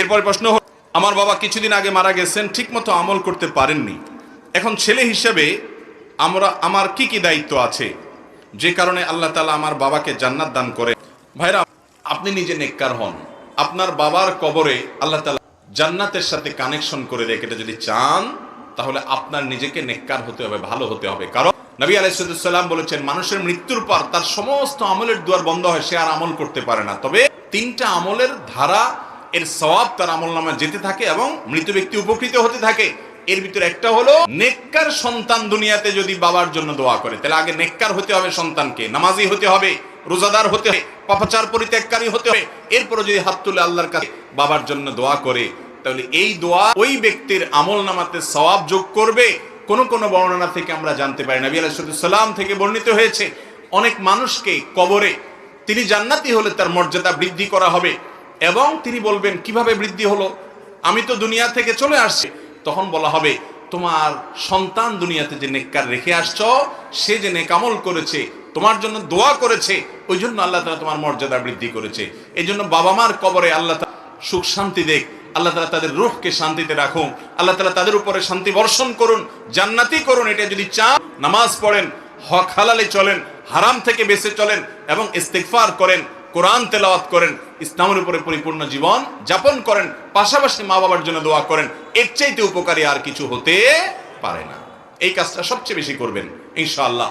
এরপরে প্রশ্ন হল, আমার বাবা কিছুদিন আগে মারা গেছেন, ঠিকমতো আমল করতে পারেননি। এখন ছেলে হিসেবে আমার কি কি দায়িত্ব আছে, যে কারণে আল্লাহ তাআলা আমার বাবাকে জান্নাত দান করে? ভাইরা, আপনি নিজে নেককার হন, আপনার বাবার কবরে আল্লাহ তাআলা জান্নাতের সাথে কানেকশন করে দেয়। এটা যদি চান তাহলে আপনার নিজেকে নেককার হতে হবে, ভালো হতে হবে। কারণ নবী আলাইহিস সালাম বলেছেন, মানুষের মৃত্যুর পর তার সমস্ত আমলের দুয়ার বন্ধ হয়, সে আর আমল করতে পারে না। তবে তিনটা আমলের ধারা এর সওয়াব তার আমলনামায় যেতে থাকে এবং মৃত ব্যক্তি উপকৃত হতে থাকে। এর ভিতরে একটা হলো, নেককার সন্তান দুনিয়াতে যদি বাবার জন্য দোয়া করে, তাহলে আগে নেককার হতে হবে, সন্তানকে নামাজি হতে হবে, রোজাদার হতে হবে, পাপাচার পরিত্যাগকারী হতে হবে। এরপরে যদি হাত তুলে আল্লাহর কাছে বাবার জন্য দোয়া করে, তাহলে এই দোয়া ওই ব্যক্তির আমলনামাতে সওয়াব যোগ করবে। কোন কোন বর্ণনা থেকে আমরা জানতে পারি, নবী আলাইহিস সালাম থেকে বর্ণিত হয়েছে, অনেক মানুষকে কবরে তিনি জান্নাতি হলে তার মর্যাদা বৃদ্ধি করা হবে এবং তিনি বলবেন, কিভাবে বৃদ্ধি হলো, আমি তো দুনিয়া থেকে চলে আসছি। তখন বলা হবে, তোমার সন্তান দুনিয়াতে যে নেককার রেখে আসছো, সে যে নেক আমল করেছে, তোমার জন্য দোয়া করেছে, ওই জন্য আল্লাহ তাআলা তোমার মর্যাদা বৃদ্ধি করেছে। এই জন্য বাবা মার কবরে আল্লাহ তাআলা সুখ শান্তি দেখ, আল্লাহ তাআলা তাদের রূহকে শান্তিতে রাখুন, আল্লাহ তাআলা তাদের উপরে শান্তি বর্ষণ করুন, জান্নাতি করুন। এটা যদি চান, নামাজ পড়েন, হক হালালে চলেন, হারাম থেকে বেঁচে চলেন এবং ইস্তিগফার করেন, কোরআন তেলাওয়াত করেন, ইসলামের উপরে পরিপূর্ণ জীবন যাপন করেন, পাশাপাশি মা বাবার জন্য দোয়া করেন, এর চাইতে উপকারী আর কিছু হতে পারে না। এই কাজটা সবচেয়ে বেশি করবেন ইনশাআল্লাহ।